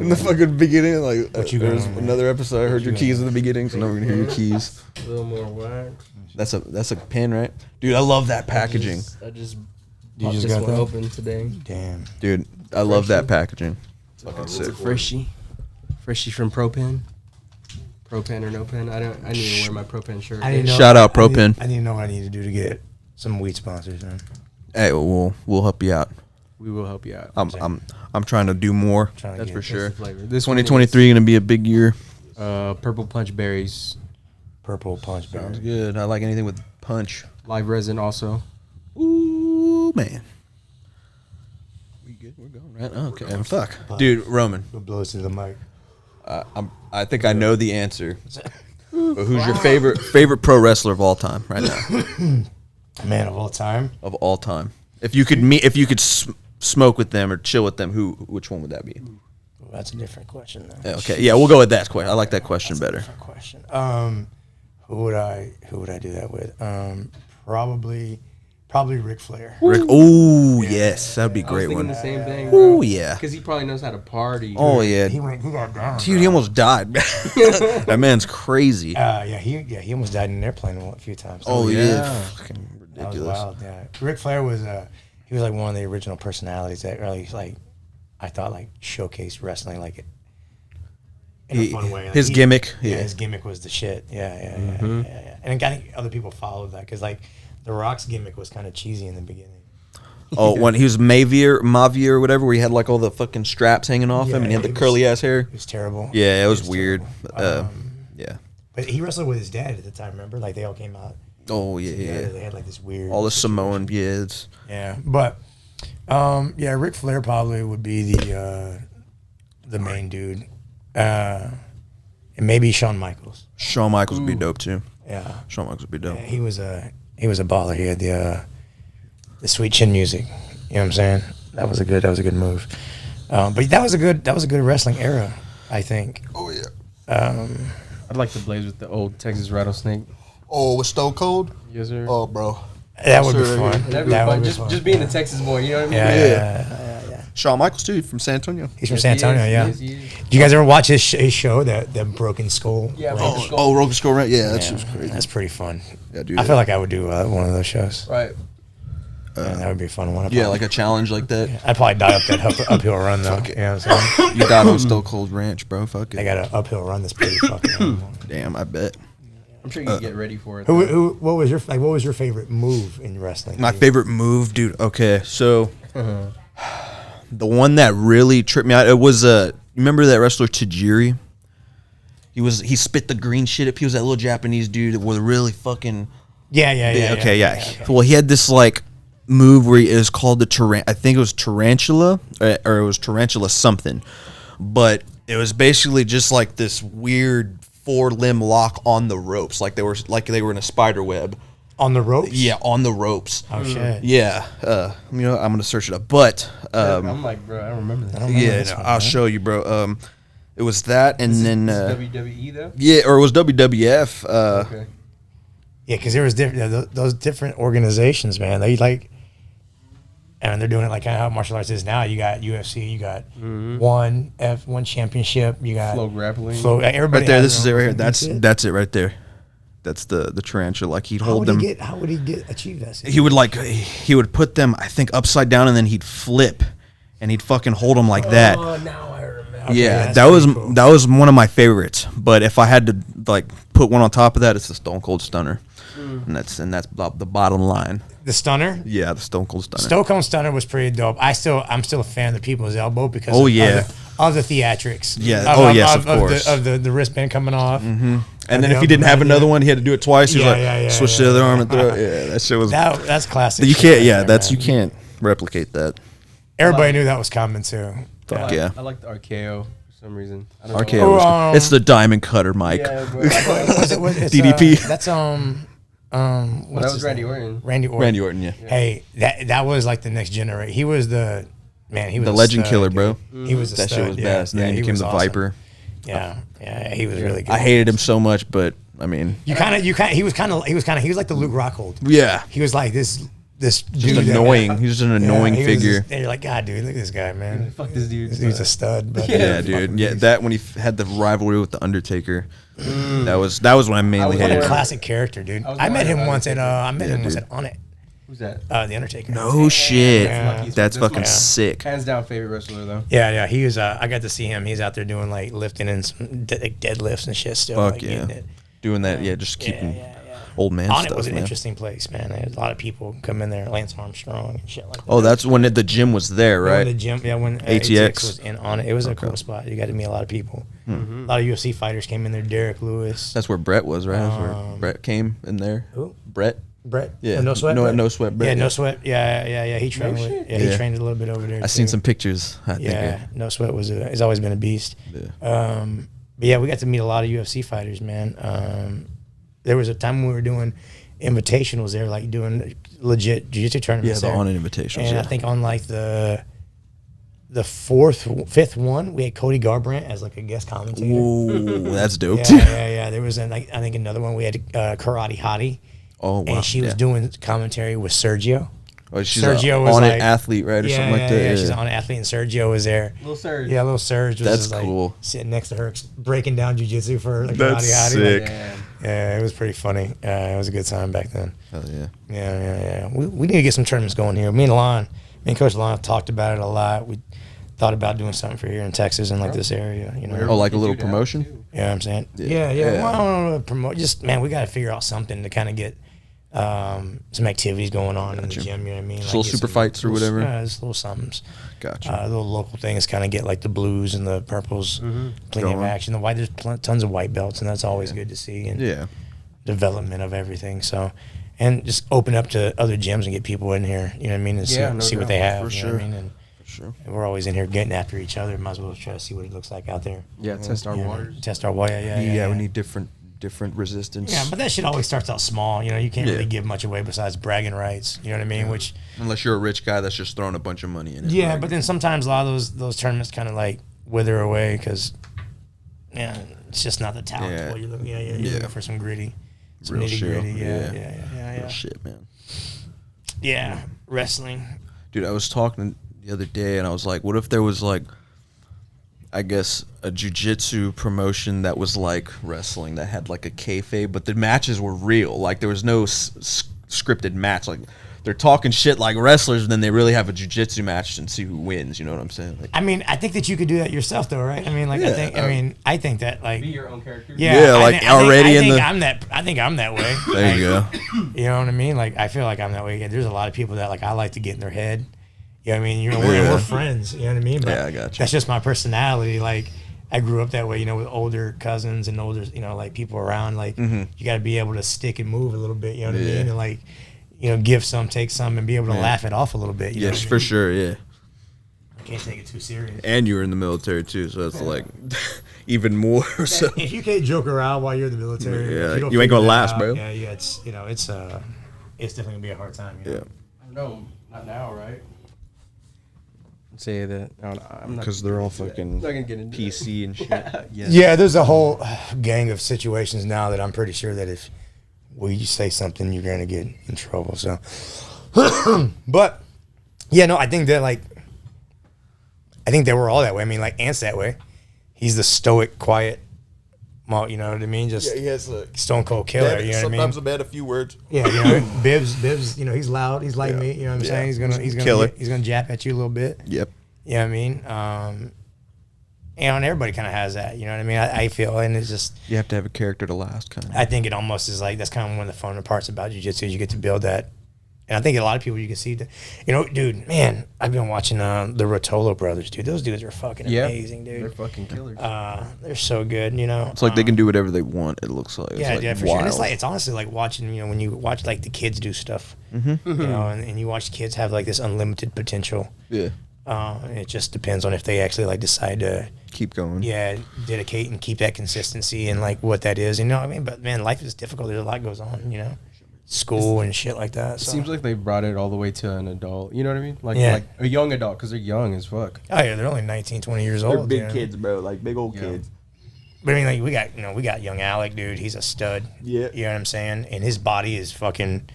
in the fucking beginning. Like there was another episode. I heard your keys in the beginning, so now we're gonna hear your keys. A little more wax. That's a pen, right? Dude, I love that packaging. I just You popped just this got one that? open today. Damn. Dude, I love that packaging. It's fucking It's a sick. freshie from ProPen. ProPen or no pen? I need to wear my ProPen shirt. Shout out ProPen. I need to know what I need to do to get some weed sponsors, man. Hey, we'll help you out. We will help you out. I'm trying to do more. That's for sure. This 2023 gonna be a big year. Purple punch berries, Purple punch Sounds berry. good. I like anything with punch. live resin also. Ooh, man. We good? We're going, right? Okay. Fuck. Dude, Roman. What blows to the mic? I think I know the answer. But who's your favorite pro wrestler of all time right now? Man of all time. Of all time. If you could smoke with them or chill with them, which one would that be? Well, that's a different question, though. Okay. Yeah, we'll go with that question. I like that question better. Different question. Who would I do that with? Probably Ric Flair. Rick. Oh, yes. That'd be a great one. The same thing, bro. Oh, yeah. Because he probably knows how to party. Oh, yeah. He got down. Dude, he almost died. That man's crazy. He almost died in an airplane a few times. Oh, yeah. Fucking That was ridiculous. wild. Yeah, Ric Flair was he was like one of the original personalities that really like I thought like showcased wrestling like in a fun way. Like, His gimmick. Yeah, Yeah. his gimmick was the shit. Yeah. And it got other people followed that because like The Rock's gimmick was kind of cheesy in the beginning. Oh, when he was Mavier or whatever, where he had like all the fucking straps hanging off him and he had the curly ass hair. It was terrible. Yeah, it was weird. terrible. Yeah. But he wrestled with his dad at the time. Remember, like they all came out. Oh, yeah, together. yeah. They had like this weird. All the Samoan kids. Yeah, but Ric Flair probably would be the main dude, and maybe Shawn Michaels. Shawn Michaels would be dope too. Yeah, Shawn Michaels would be dope. yeah, he was a baller. He had the sweet chin music. You know what I'm saying? That was a good move. But that was a good wrestling era, I think. Oh yeah. I'd like to blaze with the old Texas rattlesnake. Oh, with Stone Cold? Yes, sir. Oh, bro. That would be Sure. fun. That'd be That fun. would be fun. Just being a Texas boy, you know what I mean? Yeah. Shawn Michaels too, from San Antonio. He's from Yes, San he Antonio. is, Yeah. he is, he is. Do you guys ever watch his show, the Broken Skull? Yeah, Ranch? Rogan Skull Ranch. Yeah, that's Yeah, just crazy. That's pretty fun. Yeah, dude. I feel like I would do one of those shows. Right. Yeah, that would be a fun one. Yeah, like a challenge like that. I'd probably die up that uphill run though. You know what I'm saying? You died on Stone Cold Ranch, bro. Fuck I it. got an uphill run that's pretty fucking. Damn, I bet. I'm sure you can get ready for it. What was your favorite move in wrestling? My favorite move, dude. Okay, so the one that really tripped me out, it was remember that wrestler Tajiri? He spit the green shit up. He was that little Japanese dude with really fucking Yeah. okay, yeah. Well, he had this like move where it was called the I think it was tarantula or it was tarantula something, but it was basically just like this weird 4-limb lock on the ropes, like they were in a spider web. On the ropes? Yeah, on the ropes. Oh shit. Yeah, I'm gonna search it up, but I'm like, bro, I don't remember that. I'll show you, bro. It was that, and then WWE though. yeah, or it was WWF. Okay. Yeah, because there was those different organizations, man. They like, and they're doing it like kind of how martial arts is now. You got UFC, you got one championship, you got Flow grappling. Everybody Right there, has this is it their right own here. shit. That's it right there. That's the tarantula. Like he'd hold them. How would he achieve that? He would put them, I think, upside down, and then he'd flip, and he'd fucking hold them like that. Oh, now I remember. Yeah, that's that was pretty cool. that was one of my favorites. But if I had to like put one on top of that, it's the Stone Cold Stunner, and that's the bottom line. The stunner. Yeah, the Stone Cold Stunner. Stone Cold Stunner was pretty dope. I'm still a fan of the People's Elbow because Oh, of, yeah. of the theatrics. Yeah. Yes, of course. Of the wristband coming off. And then if he didn't have another one, he had to do it twice. He was like, switch the other arm and throw it. Yeah, that shit was. That's classic. You shit can't. right Yeah, there, that's man. you can't replicate that. Everybody knew that was coming too. Fuck yeah. I like the RKO for some reason. I don't RKO. know. was good. It's the diamond cutter, Mike. Yeah, bro. It's, DDP. That's That what's was his Randy name? Orton. Randy Orton. Randy Orton. Yeah. Hey, that was like the next generation. He was the man. He was The a legend stud, killer, dude. bro. He was a That stud, shit was yeah. best. And then Yeah, he became was the awesome. Viper. Yeah, he was really good. I hated him so much, but I mean, He was like the Luke Rockhold. yeah. He was like this this Just dude annoying. He's just an annoying he was figure. and you're like, God, dude, look at this guy, man. Fuck this dude. This dude's a stud. But Yeah, dude. Yeah, that when he had the rivalry with the Undertaker, that was when I mainly What hated a him. classic character, dude. I met him once at On It. Who's that? The Undertaker. No shit. Yeah. That's fucking Yeah. sick. Hands down favorite wrestler though. Yeah. He was. I got to see him. He's out there doing like lifting and some deadlifts and shit. Still, Fuck like, yeah. getting it. Doing that, yeah, just keeping Yeah. old man On stuff, It was an man. interesting place, man. There's a lot of people come in there. Lance Armstrong and shit like that. Oh, that's when the gym was there, When right? the gym, when ATX was in On It. It was a cool spot. You got to meet a lot of people. A lot of UFC fighters came in there. Derek Lewis. That's where Brett was, right? That's where Brett came in there. Who? Brett? Yeah. No Sweat. No Sweat Brett. Yeah, No Sweat. Yeah. He trained with. Yeah, he Yeah. trained a little bit over there. I seen too. some pictures. I think. Yeah, No Sweat he's always been a beast. Yeah. But yeah, we got to meet a lot of UFC fighters, man. There was a time when we were doing invitationals there, like doing legit jiu-jitsu Yeah, tournaments the there. on invitations. And Yeah. I think on like the fifth one, we had Cody Garbrandt as like a guest commentator. Ooh, that's dope. Yeah. There was I think another one we had Karate Hottie, Oh wow. and she was yeah. doing commentary with Sergio. Oh, she's Sergio a was on like- it athlete, right, or something like that. Yeah, she's an athlete, and Sergio was there. Little Serge. Yeah, little Serge was That's just, like, cool. sitting next to her, breaking down jiu-jitsu for her. Like, That's Hottie. sick. Like, Damn. yeah, it was pretty funny. It was a good time back then. Hell yeah. Yeah. We need to get some tournaments going here. Me and Coach Lon talked about it a lot. We thought about doing something for here in Texas and like this area. You know, Oh, like a little Dude, promotion? too. you know what I'm saying? Yeah. Yeah. Yeah. Well, I don't know, promote. Just man, we got to figure out something to kind of get some activities going on in the gym. You know what I mean? Just little get super some fights or little- whatever? Yeah, just little somethings. Gotcha. Little local things, kind of get like the blues and the purples, plenty of Going. action. The white, there's tons of white belts, and that's always good to see. And Yeah. development of everything. So, and just open up to other gyms and get people in here. You know what I mean? And Yeah, no see what doubt. they have. For you know what I sure. mean? And For sure. we're always in here getting after each other. Might as well try to see what it looks like out there. Yeah, test our You know, waters. Test our water. Yeah. Yeah, we need different resistance. Yeah, but that shit always starts out small. You know, you can't Yeah. really give much away besides bragging rights. You know what I mean? Which, Unless you're a rich guy that's just throwing a bunch of money in it. yeah, like- but then sometimes a lot of those tournaments kind of like wither away because, yeah, it's just not the talent. Yeah. Well, you're looking, you're Yeah. looking for some gritty, some Real nitty shit. gritty. Yeah. Real shit, man. Yeah, wrestling. Dude, I was talking the other day and I was like, what if there was like, I guess, a jiu-jitsu promotion that was like wrestling that had like a kayfabe, but the matches were real. Like there was no scripted match. Like they're talking shit like wrestlers, and then they really have a jiu-jitsu match and see who wins. You know what I'm saying? Like, I mean, I think that you could do that yourself, though, right? I mean, like, Yeah, I think that, like, Be your own character. yeah, Yeah, I like, thi- I think- already I in think the- I think I'm that way. there you go. You know what I mean? Like, I feel like I'm that way. Yeah, there's a lot of people that, like, I like to get in their head. You know what I mean? We're friends. You know what I mean? But Yeah, I got you. That's just my personality. Like, I grew up that way, you know, with older cousins and older, you know, like people around. Like, you got to be able to stick and move a little bit. You know what I Mm-hmm. Yeah. mean? And like, you know, give some, take some, and be able to laugh it off a little bit. You know Yes, what I for mean? sure. Yeah. I can't take it too serious. And you were in the military too, so that's like even more. So If you can't joke around while you're in the military, Yeah, if don't you ain't figure gonna that last, out, bro. Yeah, it's it's definitely gonna be a hard time. You know? yeah, No, not now, right? Say that. I'm not. because they're all fucking not gonna get into PC and shit. Yeah. Yeah, there's a whole gang of situations now that I'm pretty sure that if you say something, you're gonna get in trouble. So, but yeah, no, I think that we're all that way. I mean, like Ant's that way. He's the stoic, quiet, you know what I mean? Just he has a stone cold killer. You know what I mean? a bad a few words. Yeah, you know, Bibbs, you know, he's loud. He's like me. You know what I'm saying? He's gonna Killer. he's gonna jap at you a little bit. Yep. You know what I mean? And everybody kind of has that. You know what I mean? I feel, and it's just, You have to have a character to last, kind of. I think it almost is like that's kind of one of the fun parts about jiu-jitsu is you get to build that. And I think a lot of people you can see that, you know, dude, man, I've been watching the Rotolo brothers, dude. Those dudes are fucking amazing, They're dude. fucking killers. They're so good, you know. It's like they can do whatever they want. It looks like. It's Yeah, like yeah, for sure. And wild. it's honestly like watching, you know, when you watch like the kids do stuff, you know, and you watch kids have like this unlimited potential. Yeah. It just depends on if they actually like decide to, Keep going. dedicate and keep that consistency and like what that is. You know what I mean? But man, life is difficult. There's a lot goes on, you know, school and shit like that. It So. seems like they brought it all the way to an adult. You know what I mean? Like Yeah. like a young adult because they're young as fuck. Oh yeah, they're only 19, 20 years old. you know? bro. Like big old Yeah. But I mean, like we got young Alec, dude. He's a stud. Yeah. You know what I'm saying? And his body is fucking.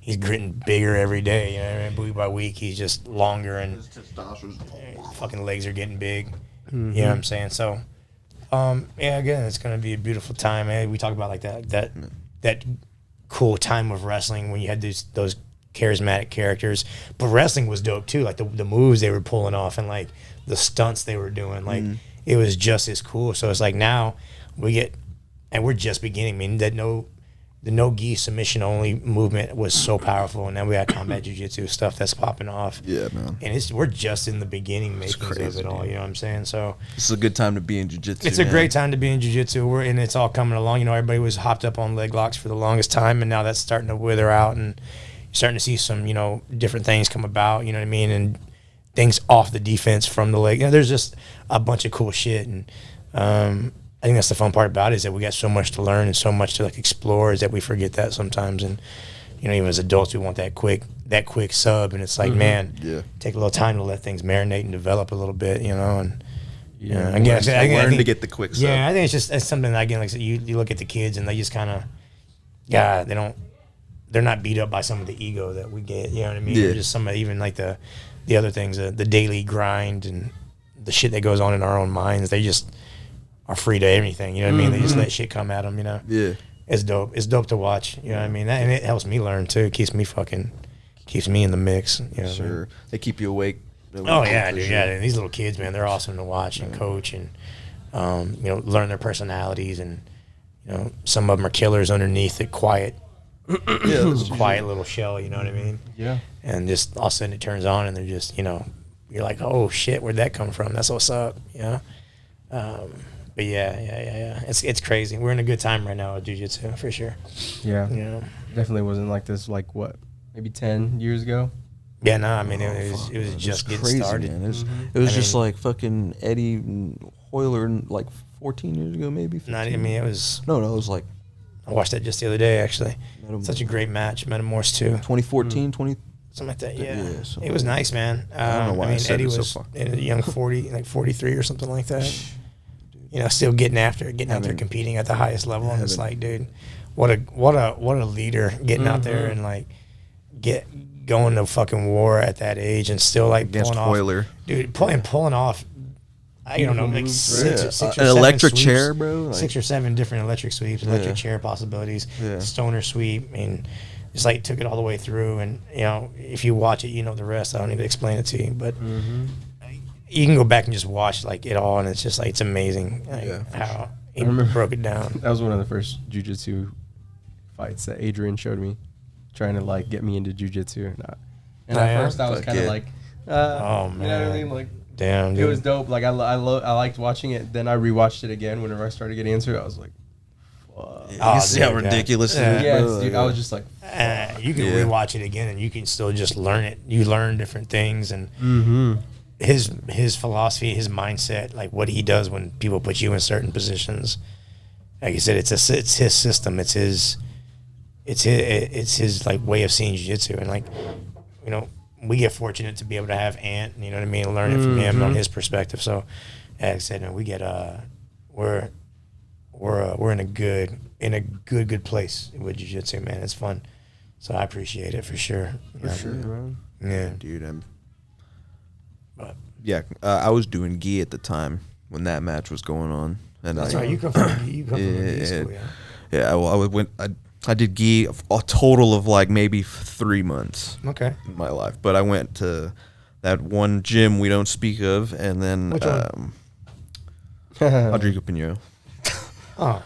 he's getting bigger every day. You know what I mean? Week by week, he's just longer and fucking legs are getting big. You know what I'm saying? So, yeah, again, it's gonna be a beautiful time. Man. We talk about like that cool time of wrestling when you had those charismatic characters, but wrestling was dope too. Like the moves they were pulling off and like the stunts they were doing, like it was just as cool. So it's like now we're just beginning. I mean, the no-gi submission only movement was so powerful, and now we got combat jiu-jitsu stuff that's popping off. Yeah, man. And we're just in the beginning makings of it all. Dude. You know what I'm saying? So it's a good time to be in jiu-jitsu. It's a great time to be in jiu-jitsu. And it's all coming along. You know, everybody was hopped up on leg locks for the longest time, and now that's starting to wither out, and you're starting to see some, you know, different things come about. You know what I mean? And things off the defense from the leg. You know, there's just a bunch of cool shit, and I think that's the fun part about it, is that we got so much to learn and so much to like explore, is that we forget that sometimes. And you know, even as adults, we want that quick sub, and it's like, man, take a little time to let things marinate and develop a little bit, you know. And I guess I learn to get the quick sub. Yeah, I think it's something that, again, like you look at the kids and they just kind of, they're not beat up by some of the ego that we get. You know what I mean? Yeah. Or just some of even like the other things, the daily grind and the shit that goes on in our own minds. They just are free to anything, you know what I mean? They just let shit come at them, you know? Yeah. It's dope. It's dope to watch, you know what I mean? And it helps me learn, too. It keeps me in the mix, you know what I mean? They keep you awake. Oh, yeah, dude, yeah. And these little kids, man, they're awesome to watch and coach and, you know, learn their personalities. And, you know, some of them are killers underneath the quiet little shell, you know what I mean? Yeah. And just all of a sudden it turns on and they're just, you know, you're like, oh, shit, where'd that come from? That's what's up, you know? But yeah. It's crazy. We're in a good time right now with jiu-jitsu, for sure. Yeah. You know? Definitely wasn't like this, like, what, maybe 10 years ago? Yeah, no, I mean, it was just getting started. Man. It was just like fucking Eddie Hoyler, like 14 years ago, maybe. 15. Not, I mean, it was... No, it was like... I watched that just the other day, actually. Such a great match. Metamorphs, too. 2014, 20... Something like that, yeah. Something it was nice, man. I don't know why I said Eddie it was so far. a young 40, like 43 or something like that. You know, still getting out there, competing at the highest level. And it's like, dude, what a leader, getting out there and like going to fucking war at that age and still like against pulling Hoyler. off, dude, pulling off. I don't know, like six or an seven electric sweeps, chair, bro. Like, 6 or 7 different electric sweeps, electric chair possibilities, stoner sweep. I mean, just like took it all the way through. And you know, if you watch it, you know the rest. I don't need to explain it to you, but you can go back and just watch like it all, and it's just like it's amazing how he broke it down. That was one of the first jiu-jitsu fights that Adrian showed me, trying to like get me into jiu-jitsu. And at first I was kind of like, oh man, you know what I mean? Like, damn, dude. It was dope. Like I liked watching it. Then I rewatched it again whenever I started getting into it. I was like, fuck. you can see how ridiculous it is, Yes, bro. dude. I was just like, you can rewatch it again, and you can still just learn it. You learn different things, and his philosophy, his mindset, like what he does when people put you in certain positions. Like you said, it's his system. It's his like way of seeing jiu-jitsu, and like, you know, we get fortunate to be able to have Ant, you know what I mean, learn it from him on his perspective. So, like I said, man, we get we're in a good place with jiu-jitsu, man. It's fun, so I appreciate it for sure. for sure, man. Yeah, Dude, but I was doing gi at the time when that match was going on, and that's right. You come from gi school, I did gi a total of like maybe 3 months. Okay. In my life, but I went to that one gym we don't speak of, and then Rodrigo Pinheiro. Oh,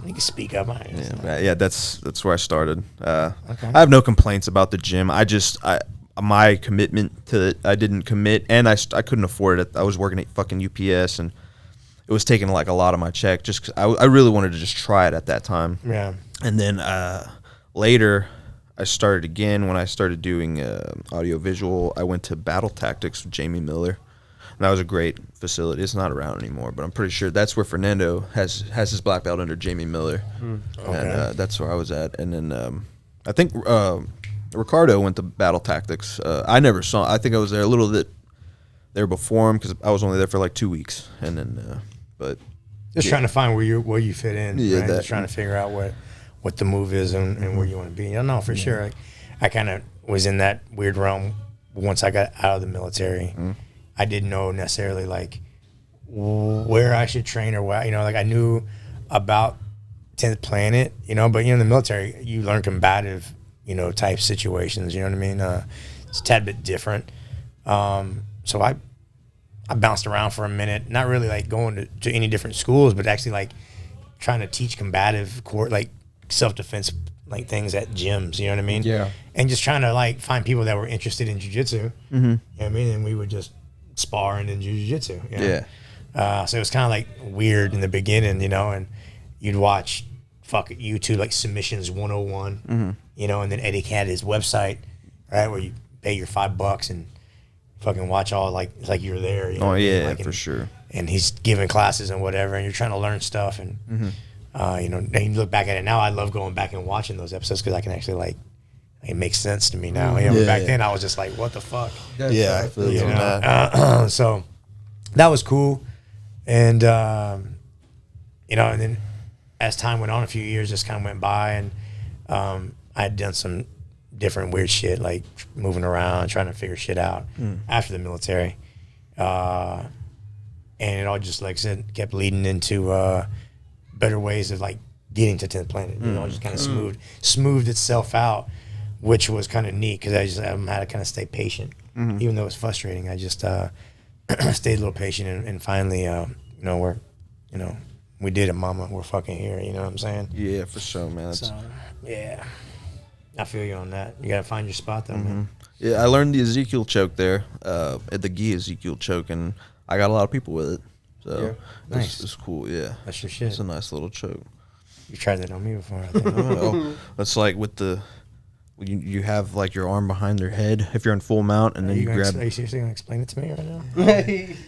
you can speak up. That's where I started. Okay. I have no complaints about the gym. My commitment to it, I didn't commit, and I couldn't afford it. I was working at fucking UPS, and it was taking like a lot of my check just 'cause I really wanted to just try it at that time. Yeah. And then later, I started again when I started doing audio visual. I went to Battle Tactics with Jamie Miller. And that was a great facility. It's not around anymore, but I'm pretty sure that's where Fernando has his black belt under Jamie Miller. Okay. And that's where I was at. And then I think Ricardo went to Battle Tactics. I never saw. I think I was there a little bit there before him because I was only there for like 2 weeks. And then, but just trying to find where you fit in. Yeah, right? Just trying to figure out what the move is and where you want to be. No, for sure. Like, I kind of was in that weird realm once I got out of the military. I didn't know necessarily like where I should train or what, like I knew about 10th Planet, but in the military you learn combative, type situations, you know what I mean? It's a tad bit different. So I bounced around for a minute, not really like going to any different schools, but actually like trying to teach combative like self-defense like things at gyms, you know what I mean? Yeah. And just trying to like find people that were interested in jiu-jitsu, you know what I mean? And we would just spar and then jiu-jitsu. So it was kind of like weird in the beginning, and you'd watch YouTube like Submissions 101, and then Eddie had his website, right, where you pay your $5 and fucking watch all like it's like you're there. You know Oh what I mean? yeah, Like, for sure. And he's giving classes and whatever, and you're trying to learn stuff. And and you look back at it now. I love going back and watching those episodes because I can actually like it makes sense to me now. But back then I was just like, what the fuck? Yeah, I feel you on that. So that was cool, and and then as time went on, a few years just kind of went by, and I had done some different weird shit, like moving around, trying to figure shit out after the military. And it all just, like I said, kept leading into better ways of like getting to 10th Planet. Just kind of smoothed itself out, which was kind of neat because I had to kind of stay patient, even though it was frustrating. I just stayed a little patient, and finally, we did it, mama. We're fucking here. You know what I'm saying? Yeah, for sure, man. So, yeah. I feel you on that. You got to find your spot, though, man. Yeah, I learned the Ezekiel choke there, at the gi Ezekiel choke, and I got a lot of people with it. So Nice. It's cool, yeah. That's your shit. It's a nice little choke. You tried that on me before, I think. That's like with the, you have like your arm behind their head if you're in full mount, and then you grab. Are you seriously going to explain it to me right now?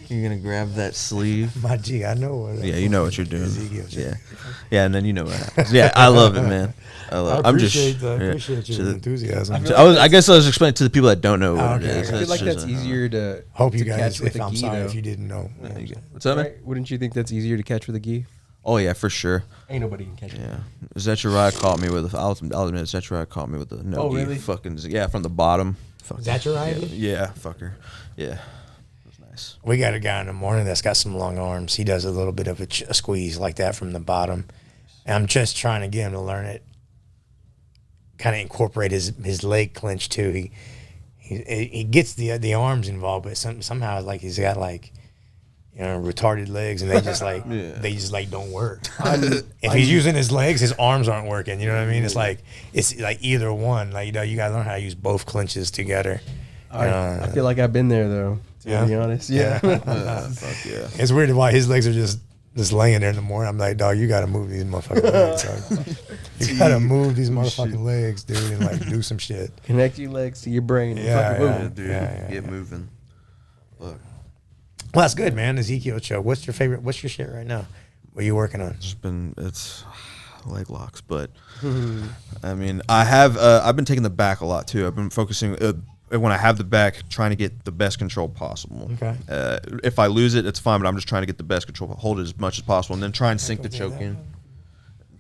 You're gonna grab that sleeve. My G, I know what. Yeah, you know what you're doing. Ezekiel choke. Yeah, and then you know what happens. Yeah, I love it, man. I appreciate your enthusiasm. I guess I was explaining to the people that don't know what it Okay, is. okay. I feel like that's easier to Hope you to guys. catch with If a I'm gi, sorry though. if you didn't know. What's up, man? Right? Wouldn't you think that's easier to catch with a gi? Oh yeah, for sure. Ain't nobody can catch it. Yeah, Zechariah caught me with. I'll admit, Zechariah caught me with the no Oh, gi. really? Fucking from the bottom. Fucking, Zechariah? Yeah, fucker. Yeah, it was nice. We got a guy in the morning that's got some long arms. He does a little bit of a squeeze like that from the bottom, and I'm just trying to get him to learn it. Kind of incorporate his leg clench too. He gets the arms involved, but somehow like he's got like retarded legs, and they just like don't work. If he's using his legs, his arms aren't working. You know what I mean? It's like either one. Like you gotta learn how to use both clenches together. I feel like I've been there though. To be honest, yeah. Fuck yeah. It's weird why his legs are just laying there in the morning. I'm like, dog, you gotta move these motherfucking legs. Dog. You gotta move these motherfucking legs, dude, and like do some shit. Connect your legs to your brain. And Yeah, fucking yeah. move. Dude, get moving. Look, Well, that's good, man. Ezekiel show. What's your favorite? What's your shit right now? What are you working on? it's leg locks, but I mean, I've been taking the back a lot too. I've been focusing when I have the back, trying to get the best control possible. Okay. If I lose it, it's fine, but I'm just trying to get the best control, hold it as much as possible, and then try and sink the choke in.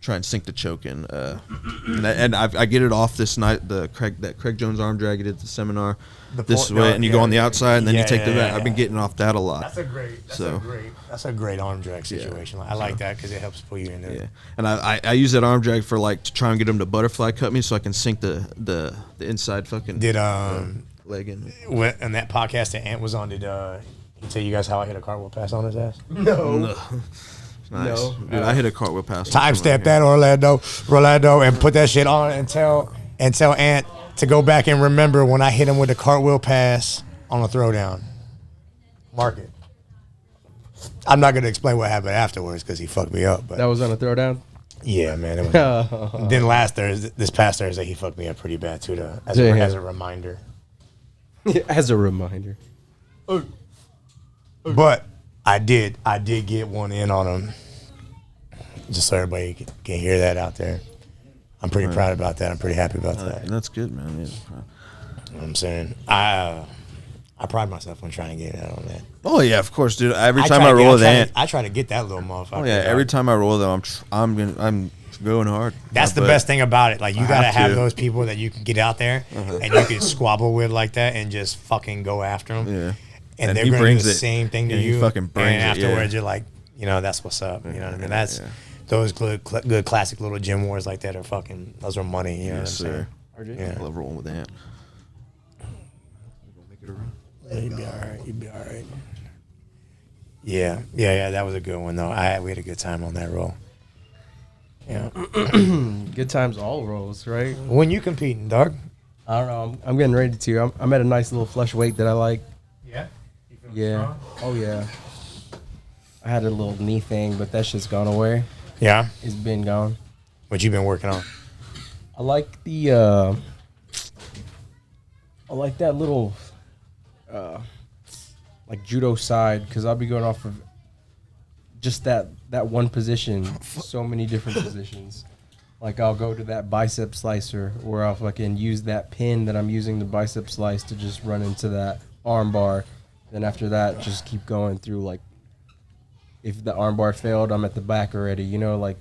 Try and sink the choke in, and I get it off this night. Craig Jones arm drag. I did at the seminar this way, and you go on the outside, and then you take the back. I've been getting off that a lot. That's a great arm drag situation. I like that because it helps pull you in there. Yeah, and I use that arm drag for like to try and get him to butterfly cut me so I can sink the inside fucking Did leg in. in that podcast that Ant was on, did he tell you guys how I hit a cartwheel pass on his ass? No. Nice. No. Dude, I hit a cartwheel pass. Timestamp that, Rolando, and put that shit on and tell Ant to go back and remember when I hit him with a cartwheel pass on a throwdown. Mark it. I'm not gonna explain what happened afterwards because he fucked me up. But That was on a throwdown? yeah, man. It was, then this past Thursday, he fucked me up pretty bad too. As a reminder. As a reminder. But I did get one in on him. Just so everybody can hear that out there. I'm pretty proud about that. I'm pretty happy about that. That's good, man. Yeah. You know what I'm saying? I pride myself on trying to get out on that. Oh yeah, of course, dude. Every time I roll with Ant, I try to get that little motherfucker. oh yeah, every time I roll with them, I'm going hard. That's the But best thing about it. Like, you I got to have have to. those people that you can get out there and you can squabble with like that and just fucking go after them. Yeah. And And they're he going to do brings the it. same thing to Yeah, he you. fucking brings and it, yeah. afterwards, you're like, you know, that's what's up. You know what I mean? That's Yeah. those good classic little gym wars like that are fucking, those are money. You know Yes, what I'm sir. saying? I love rolling with Ant. Make it around. Yeah, you'd be all right. You'd be all right. Yeah. That was a good one though. We had a good time on that roll. Yeah. Good times all rolls, right? When you competing, dog? I don't know. I'm getting ready to. I'm at a nice little flush weight that I like. Yeah. Yeah. Oh yeah. I had a little knee thing, but that shit's gone away. Yeah. It's been gone. What you been working on? I like the. I like that little, like judo side, because I'll be going off of just that one position, so many different positions. Like I'll go to that bicep slicer, or I'll fucking use that pin that I'm using the bicep slice to just run into that arm bar. Then after that, just keep going through. Like if the arm bar failed, I'm at the back already. You know, like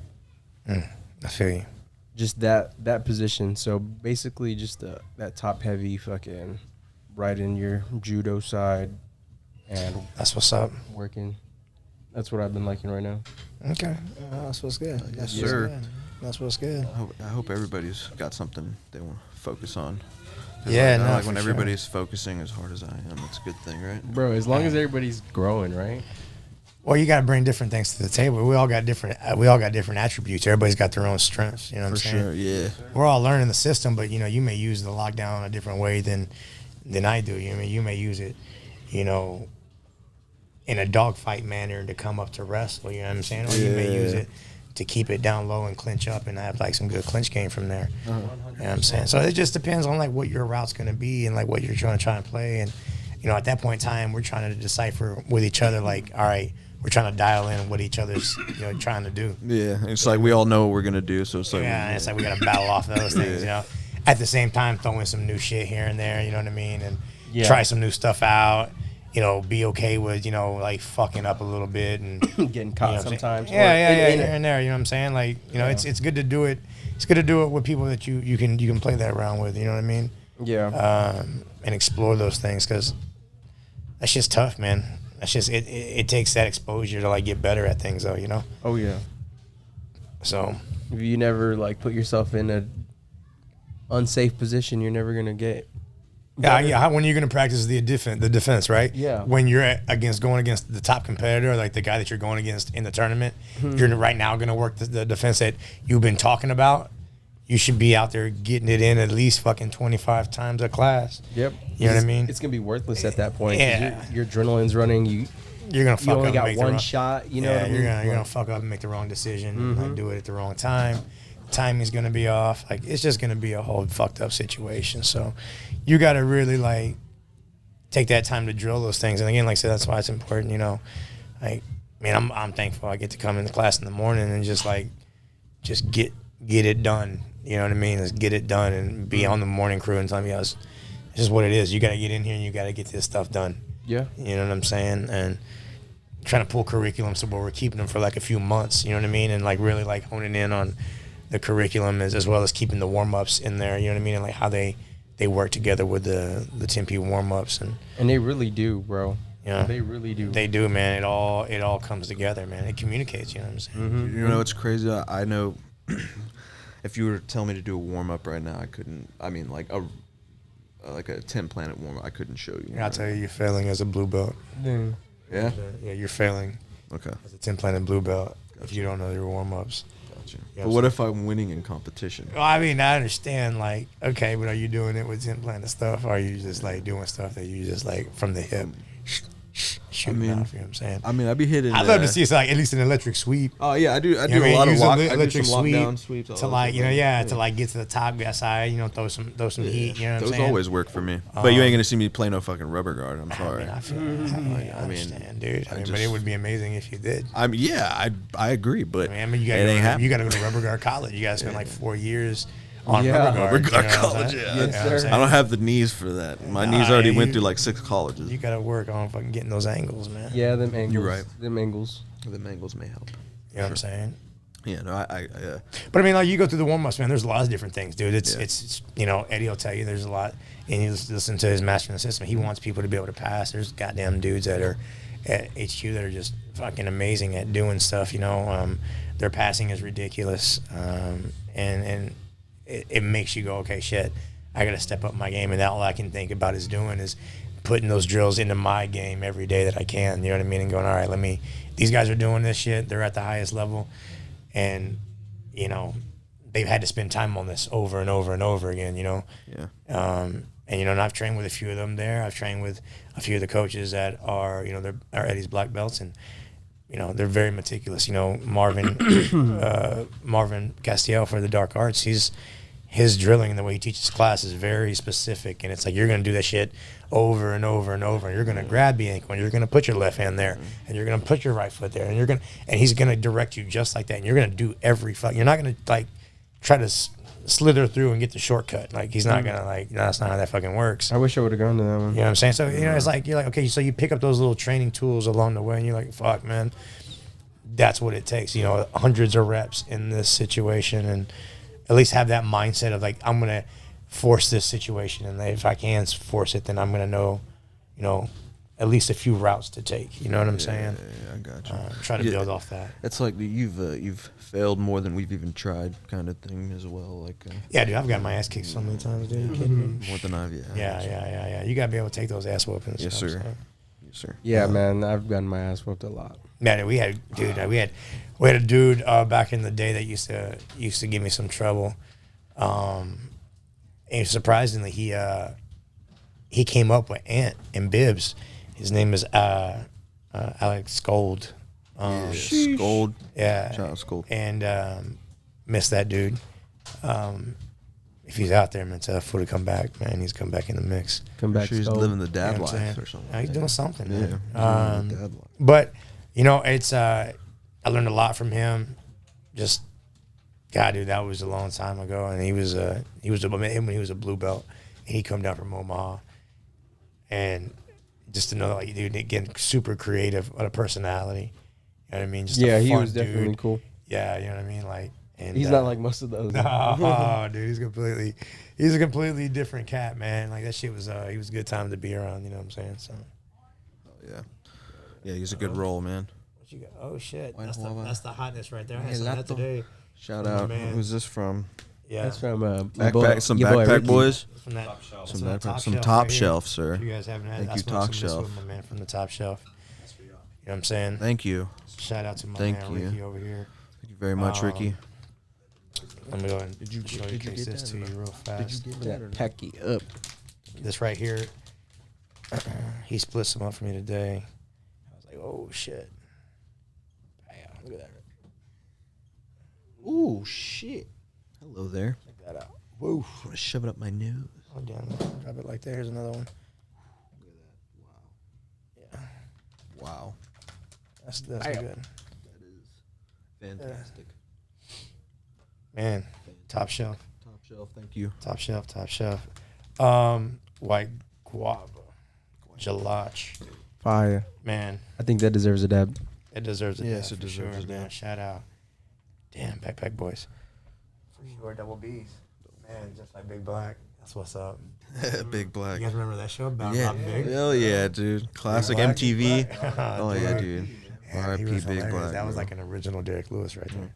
I feel you. just that position. So basically, just that top heavy fucking right in your judo side and That's what's up. working. That's what I've been liking right now. Okay. That's what's good. Yes, sir. That's what's good. I hope everybody's got something they want to focus on. 'Cause Yeah, I no, like when for sure. everybody's focusing as hard as I am. It's a good thing, right? Bro, as long as everybody's growing, right? Well, you got to bring different things to the table. We all got different attributes. Everybody's got their own strengths. You know what For I'm saying? sure, yeah. We're all learning the system, but you know, you may use the lockdown a different way than I do. You may use it, you know, in a dogfight manner to come up to wrestle. You know what I'm saying? Or you may use it to keep it down low and clinch up and have like some good clinch game from there. You know what I'm saying? So it just depends on like what your route's going to be and like what you're trying to play. And you know, at that point in time, we're trying to decipher with each other. Like, all right, we're trying to dial in what each other's trying to do. Yeah, it's like we all know what we're gonna do, so it's like Yeah, and it's like we got to battle off those things. You know, at the same time, throw in some new shit here and there. You know what I mean? And try some new stuff out. You know, be okay with, you know, like fucking up a little bit and Getting caught sometimes. Yeah, here and there. You know what I'm saying? Like, you know, it's good to do it. It's good to do it with people that you can play that around with. You know what I mean? Yeah. And explore those things because that's just tough, man. That's just it takes that exposure to like get better at things, though. You know? Oh yeah. So If you never like put yourself in a unsafe position, you're never gonna get. yeah. When are you going to practice the defense, right? Yeah. When you're going against the top competitor, like the guy that you're going against in the tournament, you're right now going to work the defense that you've been talking about. You should be out there getting it in at least fucking 25 times a class. Yep. You know what I mean? It's gonna be worthless at that point. 'Cause Yeah. Your adrenaline's running. You're gonna fuck You up. only and got make the one wrong- shot. You know what I mean? You're gonna fuck up and make the wrong decision. Like do it at the wrong time. Timing's gonna be off. Like it's just gonna be a whole fucked up situation. So you gotta really like take that time to drill those things. And again, like I said, that's why it's important. You know, like I'm thankful I get to come into class in the morning and just get it done. You know what I mean? Just get it done and be on the morning crew and tell me, it's just what it is. You got to get in here and you got to get this stuff done. Yeah. You know what I'm saying? And trying to pull curriculums to where we're keeping them for like a few months. You know what I mean? And like really like honing in on the curriculum as well as keeping the warm ups in there. You know what I mean? And like how they work together with the Tempe warm ups And they really do, bro. Yeah. They really do. They do, man. It all comes together, man. It communicates. You know what I'm saying? You know, it's crazy. I know. If you were to tell me to do a warm up right now, I couldn't. I mean, like a 10 planet warm up, I couldn't show you. I'll tell you, you're failing as a blue belt. Yeah. Yeah. Yeah, you're failing Okay. as a 10 planet blue belt if you don't know your warm ups. Gotcha. Yeah, But what if I'm winning in competition? Well, I mean, I understand, like, okay, but are you doing it with 10 planet stuff? Or are you just like doing stuff that you just like from the hip shooting off? You know what I'm saying? I mean, I'd be hitting. I'd love to see it's like at least an electric sweep. Oh yeah, I do. I You do know what I a mean? lot of Use lock. an I do electric some lockdown sweep sweeps. all to that like, stuff. to like get to the top side, throw some heat. You know what I'm Those saying? always work for me. But you ain't gonna see me play no fucking rubber guard. I'm sorry. I feel, I understand, dude. But it just- would be amazing if you did. I agree, but I mean, you it ain't got happening. to go to rubber guard college. You got to spend like 4 years on Yeah. rubber guard. Rubber guard you know what I'm college, saying? yeah. You know what I'm Yes, saying? I don't have the knees for that. My knees Nah, already you- went through like 6 colleges. You got to work on fucking getting those angles, man. Yeah, them angles. You're right. Them angles. The mangles may help. You know what I'm saying? Yeah, no, But I mean, like you go through the warm-ups, man. There's a lot of different things, dude. It's Eddie will tell you there's a lot, and you listen to his mastering the system. He wants people to be able to pass. There's goddamn dudes that are at HQ that are just fucking amazing at doing stuff. Their passing is ridiculous, and it makes you go, okay, shit, I got to step up my game, and all I can think about is putting those drills into my game every day that I can. You know what I mean? And going, all right, these guys are doing this shit. They're at the highest level. And, they've had to spend time on this over and over and over again, Yeah. And I've trained with a few of them there. I've trained with a few of the coaches that are, they're Eddie's black belts, and, they're very meticulous. Marvin Castiel for the dark arts, his drilling and the way he teaches class is very specific, and it's like you're going to do that shit over and over and over, and you're going to grab the ankle, and you're going to put your left hand there, and you're going to put your right foot there, and he's going to direct you just like that, and you're going to do you're not going to try to slither through and get the shortcut. He's not going to that's not how that fucking works. I wish I would have gone to that one. You know what I'm saying? So it's like you're like, okay, so you pick up those little training tools along the way, and you're like, fuck, man, that's what it takes. Hundreds of reps in this situation, and at least have that mindset of I'm going to force this situation, and if I can force it, then I'm going to know, at least a few routes to take. You know what I'm saying? Yeah, I got you. Try to build off that. It's like you've failed more than we've even tried, kind of thing as well. Yeah, dude, I've got my ass kicked so many times, dude. Are you kidding me? More than I've. Yeah. You gotta be able to take those ass whoopings. Yes, sir. Yes, sir. Yeah, man, I've gotten my ass whooped a lot. Man, we had a dude back in the day that used to give me some trouble. And surprisingly, he came up with Ant and Bibbs. His name is Alex Gold. Scold. Yeah. Shout out Scold. And miss that dude. If he's out there, man, tell Foot to come back, man. He's come back in the mix. Come back. Sure he's Skull. living the dad You know what I'm life saying? or something. He's doing something, man. Yeah. Living the dad life. But it's I learned a lot from him. Just God, dude, that was a long time ago, and he was when he was a blue belt, and he come down from Omaha, and just to know that, dude, again, super creative, what a personality. You know what I mean? Just a He fun was definitely dude. cool. Yeah, you know what I mean? And He's not like most of those. oh, dude, he's a completely different cat, man. That shit was he was a good time to be around. You know what I'm saying? So. Oh, yeah, he's a good role, man. What you got? Oh shit, White that's Lava. the hotness right there. I Hey, had some of that Lato. today. Shout Oh, out. man. Who's this from? Yeah, That's from Some your boy backpack Ricky. boys. from that Some that backpack. Some right top here. shelf, sir. If you guys haven't had, Thank I you, smoked Top some of this Shelf. with my man from the top shelf. You know what I'm saying? Thank you. Shout out to my Thank man you. Ricky over here. Thank you very much, Ricky. Let me go ahead and Did you showcase get this that to or you not? real fast. That tacky up. This right here, he split some up for me today. I was like, oh shit. Bam, look at that. Ooh, shit. Hello there. Check that out. Whoa. I'm going to shove it up my nose. Oh, damn. Drop it like that. Here's another one. Yeah. Wow. That's Bam. good. That is fantastic. Man, top shelf. Top shelf, thank you. Top shelf, top shelf. White guava. Gelach. Fire. Man, I think that deserves a dab. it deserves a Yes, dab it for deserves sure, a man. dab. Shout out. Damn, backpack boys. For sure, double B's. Man, just like Big Black. That's what's up. Big Black. You guys remember that show about Yeah. Rob Big? Hell yeah, dude. Classic Black? MTV. Black. Oh, yeah, dude. Yeah, he R.I.P. was Big hilarious. Black. That was bro. like an original Derek Lewis right there.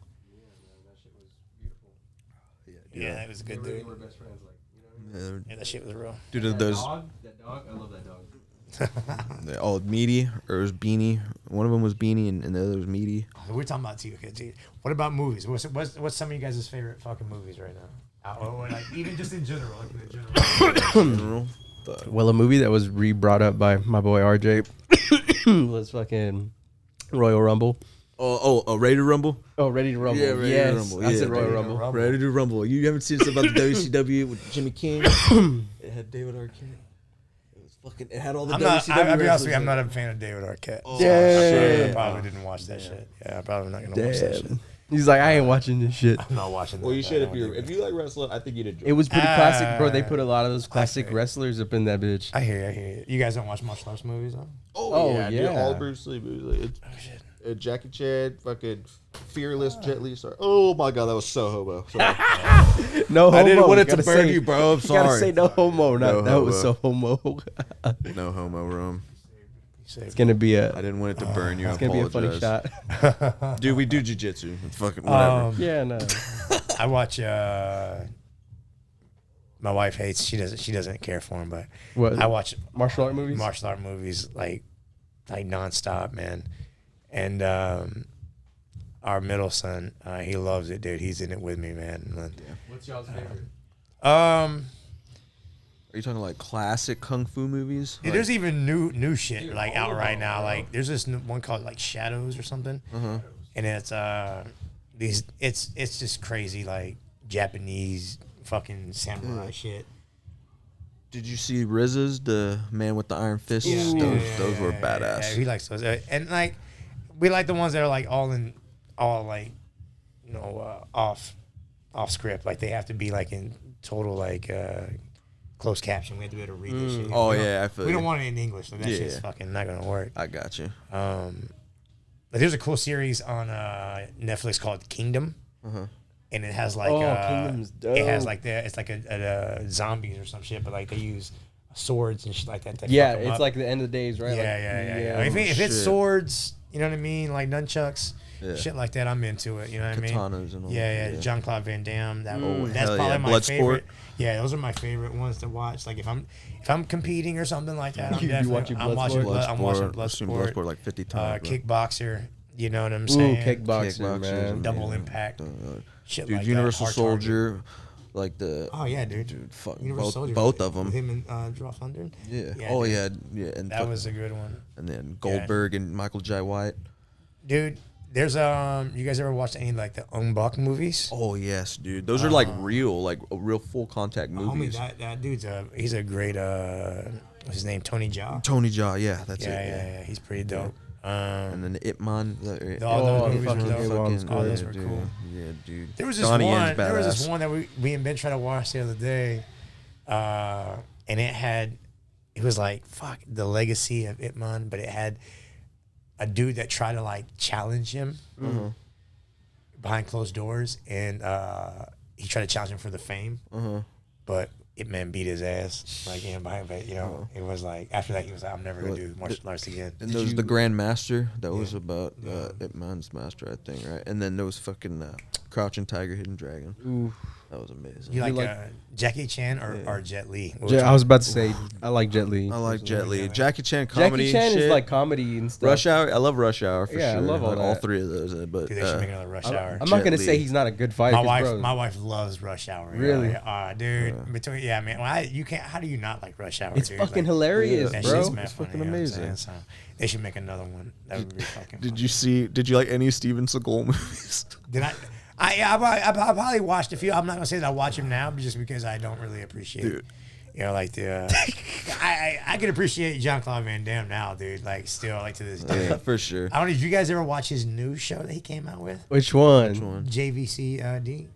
Yeah, it was a good dude. Yeah, that shit was real. Dude, those. That dog, I love that dog. Oh, Meaty, or it was Beanie. One of them was Beanie, and the other was Meaty. We're talking about TOK. What about movies? What's some of you guys' favorite fucking movies right now? Or like even just in general, like in general. General. Well, a movie that was re-brought up by my boy RJ was fucking Royal Rumble. Oh, Ready to Rumble? Oh, Ready to Rumble. Yeah, Ready yes, to Rumble. I Yeah, said Royal Ready to Rumble. Rumble. Ready to Rumble. You haven't seen this about the WCW with Jimmy King? It had David Arquette. It was fucking. It had all the I'm WCW. not. I'll be honest with you. wrestlers I'm in not it. a fan of David Arquette. Oh, Damn. I probably didn't watch that shit. Yeah, I'm probably not gonna watch that shit. Damn. He's like, I ain't watching this shit. I'm not watching that. Well, you should I don't if you like wrestling. I think you'd enjoy. It was pretty classic, bro. They put a lot of those classic feel you. wrestlers up in that bitch. I hear you. You guys don't watch martial arts movies, though? Oh yeah, dude, yeah. all Bruce Lee movies. Like, Oh shit. Jackie Chan, fucking Fearless Jet Li star. Oh my god, that was so homo. Sorry. No homo. I didn't want it You to gotta burn say- you, bro. I'm You gotta sorry. say no homo. No That was so homo. homo. No homo room. It's gonna be I didn't want it to burn you. I It's gonna be a funny apologize. shot. Dude, we do jujitsu. It's fucking whatever. Yeah, no. I watch. My wife hates. She doesn't care for him, but What? I watch Martial art movies. martial art movies like nonstop, man. And our middle son, he loves it, dude. He's in it with me, man. What's y'all's favorite? Are you talking like classic kung fu movies? Yeah, there's even new shit like out right now. Like there's this one called like Shadows or something, and it's it's just crazy like Japanese fucking samurai shit. Did you see RZA's The Man with the Iron Fist? Those were badass. Yeah, he likes those, and like we like the ones that are like all like you know off script. Like they have to be like in total like closed caption. We have to be able to read this shit. Oh, We don't- yeah, I feel we you. don't want it in English. So that Yeah. shit's fucking not gonna work. I got you. But there's a cool series on Netflix called Kingdom, and it has like Kingdom's dope. it has like it's like a zombies or some shit, but like they use swords and shit like that. To Yeah, fuck 'em it's up. like the end of the days, right? Yeah. Like, If it's shit. swords, you know what I mean, like nunchucks, Yeah. shit like that, I'm into it. You know what I mean? Katanas and all Yeah. that, yeah. Jean-Claude Van Damme. That's hell probably yeah. my Bloodsport. favorite. Yeah, those are my favorite ones to watch. Like if I'm competing or something like that, You I'm watching watching Bloodsport? I'm watching I've seen Bloodsport. Bloodsport like 50 times. bro. Kickboxer. You know what I'm ooh, saying? kickboxing, Kickboxing, man. Double yeah. Impact. Shit Dude, like Universal that. Hard Target. Soldier, like the Oh yeah, dude. fuck, Universal Soldier. both of With them. him and Dolph Lundgren. Yeah. Yeah, Oh dude. yeah, and That was a good one. and then Goldberg and Michael J. White. Dude, there's you guys ever watched any like the Ong Bak movies? Oh yes, dude. Those are like real full contact Homie, movies. that dude's he's a great what's his name? Tony Jaa. Tony Jaa, yeah, that's Yeah, it. yeah, he's pretty dope. And then Ip Man. All those movies fucking were dope. Ip-Man's All those great, were dude. cool. Yeah, dude. There was this Donnie one. Yen's There was this badass. one that we and Ben tried to watch the other day, and it was like fuck the legacy of Ip Man, but it had a dude that tried to like challenge him behind closed doors, and he tried to challenge him for the fame, but Ip Man beat his ass like behind, but it was like after that he was like, I'm never gonna do martial arts again. And there was the Grand Master. That was about Ip Man's master, I think, right? And then there was fucking Crouching Tiger, Hidden Dragon. Ooh. That was amazing. You like Jackie Chan or Jet Li? I was about to say, I like Jet Li. I like Jet Li. Jackie Chan comedy. Jackie Chan shit. is like comedy and stuff. Rush Hour. I love Rush Hour for Yeah, I sure. love all all that. three of those. But Dude, they should make another Rush Hour. I'm not Jet gonna Li. say he's not a good fighter. My wife loves Rush Hour. Really? Dude. Between man, you can't. How do you not like Rush Hour? It's dude? fucking Like, hilarious, that bro. shit's mad It's funny, fucking you know what I'm amazing. saying? So they should make another one. That would be fucking. Did funny. Did you like any Steven Seagal movies? Did I? I probably watched a few. I'm not gonna say that I watch him now, but just because I don't really appreciate. Dude. Like the. I can appreciate Jean-Claude Van Damme now, dude. Like still, like to this day. Yeah, for sure. I don't know. Did you guys ever watch his new show that he came out with? Which one? Which one? JVCD.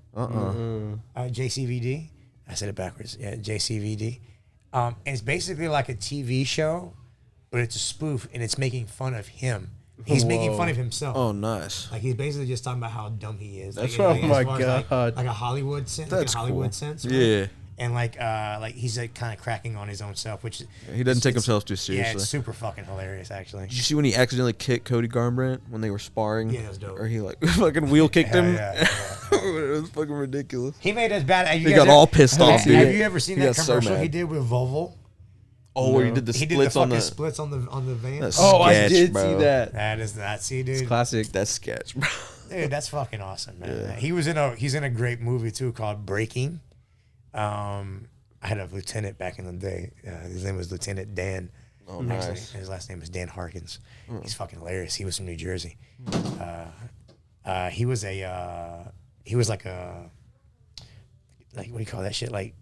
JCVD. I said it backwards. Yeah, JCVD. And it's basically like a TV show, but it's a spoof, and it's making fun of him. He's making fun of himself. Oh, nice. Like he's basically just talking about how dumb he is. That's like, right. Oh as my far as, God. Like a Hollywood sense. That's like a Hollywood cool. sense. Right? Yeah. And like he's like kind of cracking on his own self, which He doesn't take it's- himself too Yeah, seriously. it's super fucking hilarious, actually. Did you see when he accidentally kicked Cody Garbrandt when they were sparring? Yeah, that was dope. Or he like fucking wheel kicked him. Yeah. It was fucking ridiculous. He made us bad. He got all pissed off, seen dude. Have you ever seen He that got so commercial he mad. did with Volvo? Oh, where he did the He did the splits on fucking the. splits on the van. That's Oh, I sketch, did bro. see that. That is that. See, dude. Classic. That's sketch, bro. Dude, that's fucking awesome, man. Yeah. He's in a great movie too called Breaking. I had a lieutenant back in the day. His name was Lieutenant Dan. Oh, Actually, nice. his last name is Dan Harkins. He's fucking hilarious. He was from New Jersey. He was like what do you call that shit? Like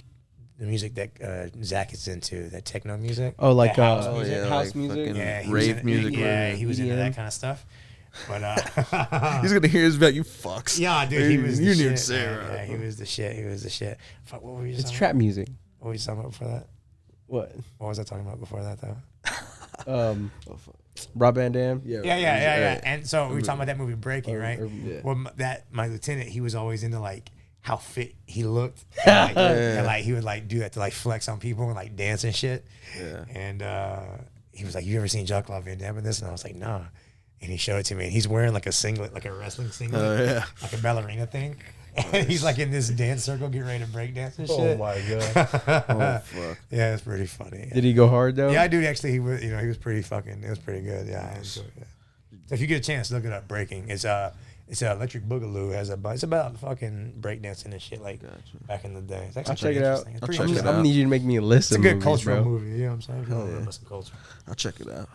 the music that Zach is into, that techno music. Oh, like That house Oh, music. yeah, house like music? fucking Yeah, he was rave into- music. Yeah, where- he was into EDM. that kind of stuff. But He's gonna hear his about you fucks. yeah, dude, he was the You shit. need Sarah. Man. Yeah, he was the shit. He was the shit. Fuck, what were you? It's talking trap music. About? What were you talking about before that? What? What was I talking about before that though? Um, Rob Van Dam. Yeah. And so we were talking about that movie Breaking, right? yeah. Well, my lieutenant, he was always into like how fit he looked, and like he would like do that to like flex on people and like dance and shit. Yeah. And he was like, "You ever seen Jean-Claude Van Damme in this?" And I was like, "Nah." And he showed it to me, and he's wearing like a singlet, like a wrestling singlet, like a ballerina thing. And he's like in this dance circle, getting ready to break dance and shit. Oh my god. Oh fuck. Yeah, it's pretty funny. Did he go hard though? Yeah, dude. Actually, he was. He was pretty fucking. It was pretty good. Yeah, I enjoyed it. So if you get a chance, look it up. Breaking. It's Electric Boogaloo. It's about fucking breakdancing and shit like back in the day. It's actually I'll check it out. It's I'll pretty check it interesting. out. I'm gonna need you to make me a list. It's a of good movies, cultural bro. movie. You know what I'm saying? If you want to some culture. I'll check it out.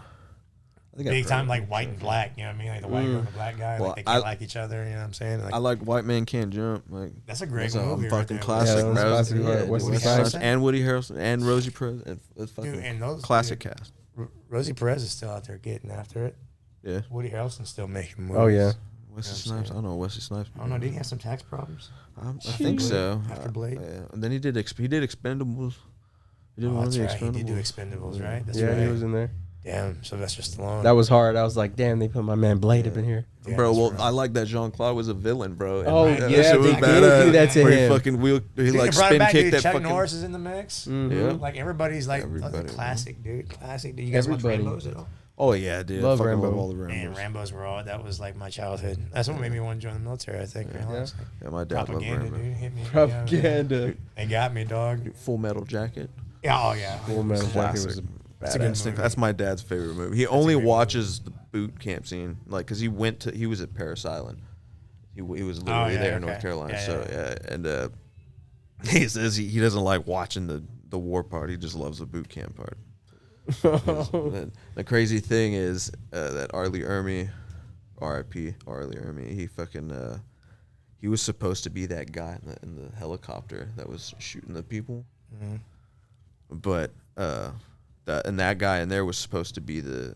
I think Big I've time, heard like white and black. You know what I mean? Like the white girl and the black guy. Well, Like they can't like each other. You know what I'm saying? Like, I like White Man Can't Jump. Like that's a great that's a movie. fucking right classic, Yeah, bro. that's classic, Yeah, right. dude, Wesley Wesley Snipes. Snipes and Woody Harrelson and Rosie Perez. It's fucking Dude, and those classic dude, cast. Rosie Perez is still out there getting after it. Yeah. Woody Harrelson's still making movies. Oh yeah. Wesley Yeah, I'm Snipes. I don't know Wesley Snipes. I don't know. Did he have some tax problems? I think so. After Blade? Yeah. And then he did Expendables. He did Oh, one of that's the right. Expendables. He did do Expendables, right? That's Yeah, right. he was in there. Damn, Sylvester Stallone. That was hard. I was like, damn, they put my man Blade up in here. Yeah, Bro, that's well, right. I like that Jean-Claude was a villain, bro. Oh, And yeah, shit was they did badass. do that to Where him. He fucking he like They brought it spin back, kicked dude. that Chuck fucking. Norris is in the mix. Yeah. Like everybody's like Everybody, classic, dude. Classic. Did you guys watch Everybody. Rambo's at all? Oh yeah, dude. Love I fucking Rambo. love all the Man, Rambos. Rambo's raw. That was like my childhood. That's what made me want to join the military. I think. Yeah. Honestly. Yeah, my dad loved Propaganda, Rambo. dude. Hit me. Propaganda. They got me, dog. Full Metal Jacket. Yeah. Oh yeah. Full Metal Jacket was Classic. It's a good Badass. movie. That's my dad's favorite movie. He only great watches the boot camp scene, like, cause he was at Parris Island. He was literally yeah, there in okay. North Carolina. Yeah, So yeah. yeah, and he says he doesn't like watching the war part. He just loves the boot camp part. The crazy thing is that Arlie Ermy, R.I.P. Arlie Ermy, he fucking he was supposed to be that guy in the helicopter that was shooting the people, but that guy in there was supposed to be the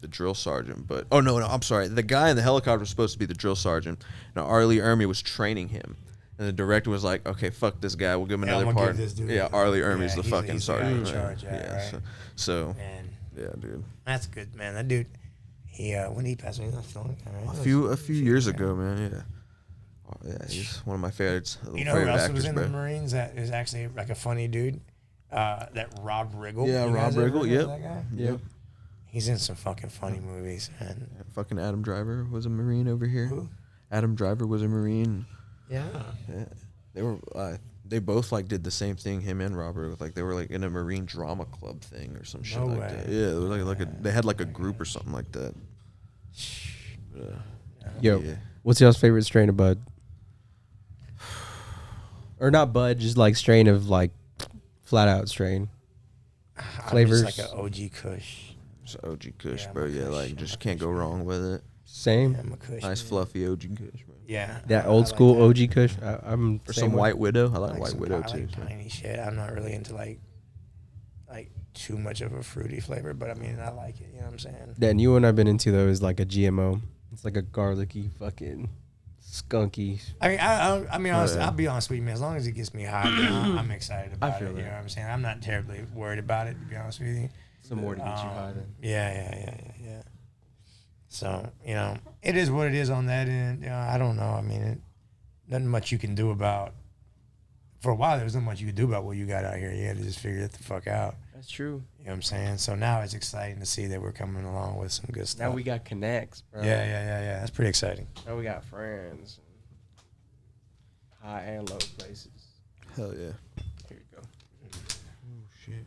drill sergeant. But no, I'm sorry, the guy in the helicopter was supposed to be the drill sergeant. Now Arlie Ermy was training him. And the director was like, "Okay, fuck this guy. We'll give him Yeah, I'm another gonna part." give this dude- Yeah, Arlie Ermey's Yeah, the he's- fucking he's the guy sergeant. in charge, yeah, right. So Man, yeah, dude. that's good, man. That dude. He when did he passed away? Not so long ago, right? A few years ago, man. Yeah. Oh, yeah, he's one of my favorites. You know who favorite else actors, was in bro. the Marines that is actually like a funny dude? That Rob Riggle. Yeah, You Rob guys ever Riggle. heard Yep. of that guy? Yep. He's in some fucking funny movies, man. Yeah, fucking Adam Driver was a Marine over here. Who? Adam Driver was a Marine. Yeah. Yeah. They were. They both like did the same thing. Him and Robert. Like they were like in a Marine drama club thing or some shit No like way. that. Yeah, it was they had like a group or something like that. Yo, Yeah. what's y'all's favorite strain of bud? Or not bud, just like strain of like flat out strain. Flavors. I'm just like an OG Kush. It's OG Kush, Yeah, I'm bro. a Yeah, Kush. like I'm just a can't Kush go man. wrong with it. Same. I'm a Kush. Nice man. fluffy OG Kush, bro. Yeah. That I old like school that. OG Kush. I'm Or same some way. White Widow. I I like like White some Widow I too. like tiny shit. I'm not really into like too much of a fruity flavor, but I mean I like it. You know what I'm saying? That new one I've been into though is like a GMO. It's like a garlicky fucking skunky. I mean, I mean, honestly, yeah. I'll be honest with you, man. As long as it gets me high, man, I'm excited about feel it. You that. know what I'm saying? I'm not terribly worried about it, to be honest with you. Some more to get you high then. Yeah. So it is what it is on that end. I don't know. I mean, nothing much you can do about. For a while, there was not much you could do about what you got out here. You had to just figure it the fuck out. That's true. You know what I'm saying? So now it's exciting to see that we're coming along with some good stuff. Now we got connects, bro. Yeah. That's pretty exciting. Now we got friends. High and low places. Hell yeah. Here you go. Oh shit.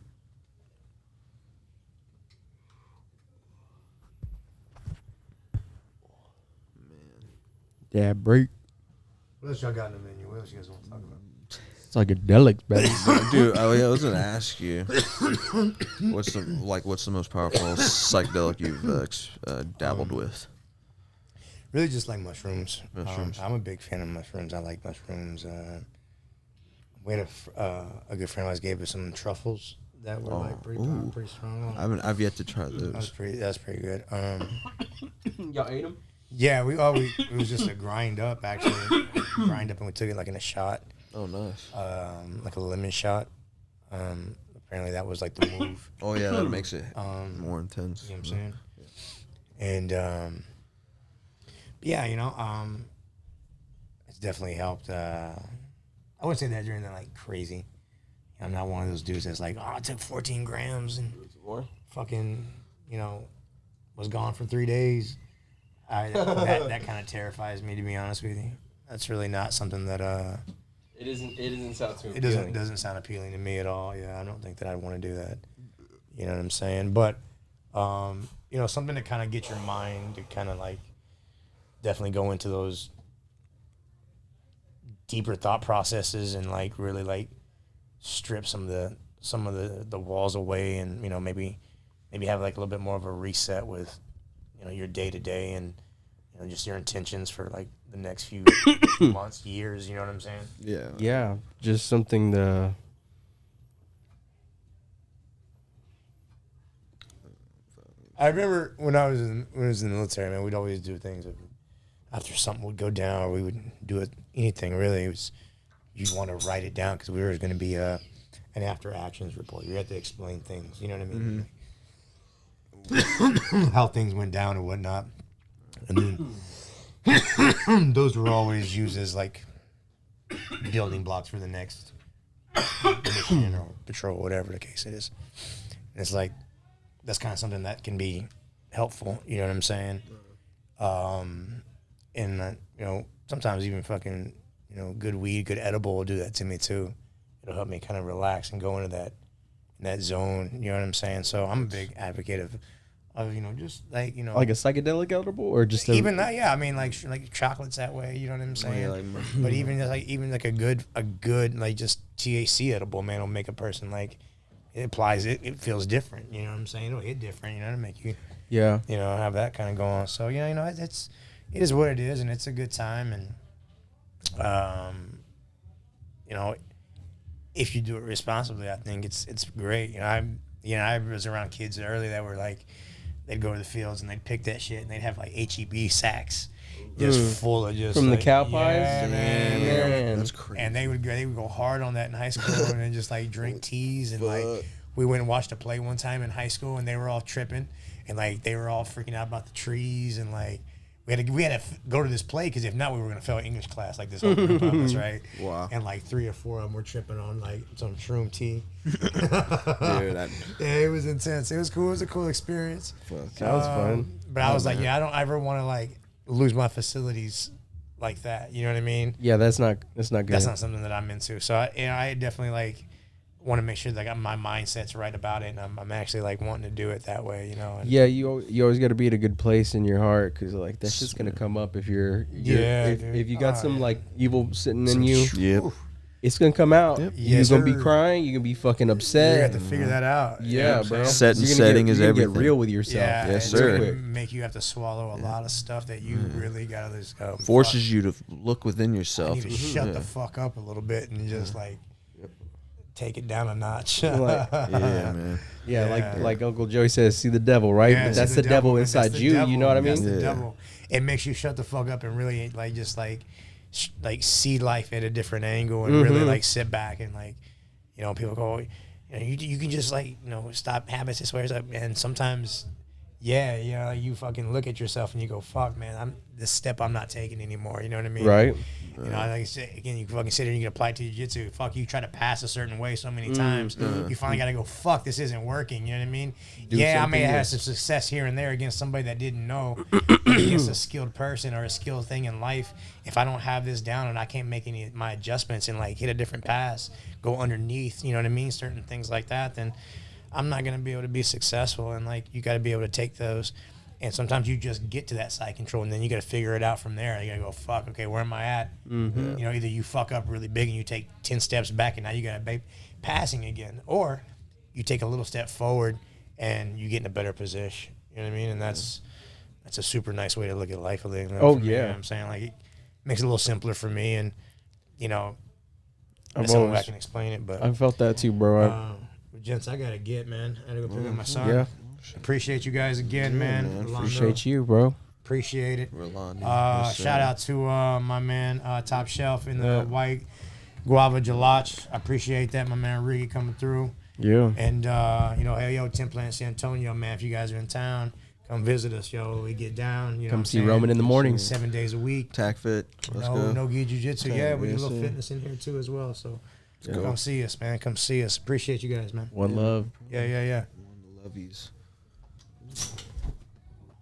Yeah, break. What else y'all got in the menu? What else you guys want to talk about? It's like a delic, baby. Dude, I was gonna ask you, what's the most powerful psychedelic you've dabbled with? Really, just like mushrooms. Mushrooms. I'm a big fan of mushrooms. I like mushrooms. We had a good friend of ours gave us some truffles that were like pretty strong. I've yet to try That's those. pretty good. Y'all ate them? Yeah, it was just a grind up actually. Grind up and we took it like in a shot, Oh, nice. like a lemon shot. Apparently that was like the move. Oh yeah, that makes it Um, more intense. You know what I'm saying? And yeah, it's definitely helped. I wouldn't say that during the like crazy. I'm not one of those dudes that's like, oh, I took 14 grams and fucking, was gone for 3 days. That kind of terrifies me, to be honest with you. That's really not something that It doesn't sound too it appealing. doesn't sound appealing to me at all. Yeah, I don't think that I'd want to do that. You know what I'm saying? But something to kind of get your mind to kind of like definitely go into those deeper thought processes and like really like strip some of the walls away, and maybe have like a little bit more of a reset with your day to day and just your intentions for like the next few months, years. You know what I'm saying? Yeah, just something to. I remember when I was in the military, man, we'd always do things after something would go down, or we would do anything really. It was, you'd want to write it down because we were going to be an after actions report. You had to explain things. You know what I mean? Mm-hmm. How things went down and whatnot. And then those were always used as like building blocks for the next mission or patrol, whatever the case it is. And it's like, that's kind of something that can be helpful. You know what I'm saying? And sometimes even fucking, good weed, good edible will do that to me too. It'll help me kind of relax and go into that zone. You know what I'm saying? So I'm a big advocate of just like, Like a psychedelic edible, or just even that. Yeah, I mean, like chocolates that way. You know what I'm saying? But even like a good like just THC edible, man, will make a person like, it applies. It feels different. You know what I'm saying? It'll hit different. To make you have that kind of go on. So it is what it is, and it's a good time. And if you do it responsibly, I think it's great. I was around kids early that were like, they'd go to the fields and they'd pick that shit and they'd have like HEB sacks just full of just from like, the cow pies. Yeah, man. That's crazy. And they would go hard on that in high school and then just like drink teas and like, we went and watched a play one time in high school and they were all tripping and like they were all freaking out about the trees and like we had to go to this play because if not we were gonna fail English class, like this whole group of us, right? Wow. And like 3 or 4 of them were tripping on like some shroom tea. Dude, Yeah, it was intense. It was cool. It was a cool experience. That was fun. But I was like, I don't ever want to like lose my facilities like that. You know what I mean? Yeah, that's not good. That's not something that I'm into. So I definitely like want to make sure that my mindset's right about it, and I'm actually like wanting to do it that way. And yeah, you always got to be at a good place in your heart, because like that's just gonna come up if if you got some like evil sitting in you. Yep. It's gonna come out. Yep. You're gonna be crying. You're gonna be fucking upset. You have to figure that out. Yeah, bro. Set and You're gonna setting get, is you're gonna everything. Get real with yourself. Yeah, Yes, it's sir. gonna make you have to swallow a lot of stuff that you really gotta just go. Forces you to look within I yourself. need to shut the fuck up a little bit and just like take it down a notch. Like, Yeah, man. yeah, like Uncle Joey says, see the devil, right? Yeah, but see that's the devil inside that's the you. devil. You know what I mean? That's the Yeah. devil. It makes you shut the fuck up and really like just like see life at a different angle and really like sit back and like people go, you can just like stop habits this way, and sometimes you fucking look at yourself and you go, fuck, man, this step I'm not taking anymore. You know what I mean? Right. Like I said, again, you fucking sit here and you can apply it to jiu-jitsu. Fuck, you try to pass a certain way so many times. You finally got to go, fuck, this isn't working. You know what I mean? I may have had some success here and there against somebody that didn't know. But against a skilled person or a skilled thing in life, if I don't have this down and I can't make any of my adjustments and like hit a different pass, go underneath, you know what I mean? Certain things like that, then I'm not going to be able to be successful. And like, you got to be able to take those. And sometimes you just get to that side control, and then you got to figure it out from there. You got to go, fuck, okay, where am I at? Either you fuck up really big and you take 10 steps back, and now you got to be passing again, or you take a little step forward and you get in a better position. You know what I mean? And that's a super nice way to look at life. Oh, me, yeah. you know what I'm saying? Like, it makes it a little simpler for me, and that's the only way I can explain it. But I felt that too, bro. gents, I got to get, man. I got to go pick up my son. Yeah. Appreciate you guys again, man. Appreciate you, bro. Appreciate it. Rolando. Shout out to my man Top Shelf in the white guava gelach. I appreciate that, my man Ricky coming through. Yeah. And hey yo, Tim Plant San Antonio, man. If you guys are in town, Come visit us, yo. We get down. You know, Come see Roman in the mornings. 7 days a week. Tack fit. Let's go. No gi jiu-jitsu. Okay, Yeah, we do a yes, little sir. fitness in here too as well. So go. come see us, man. Come see us. Appreciate you guys, man. One love. Yeah. One of the lovies.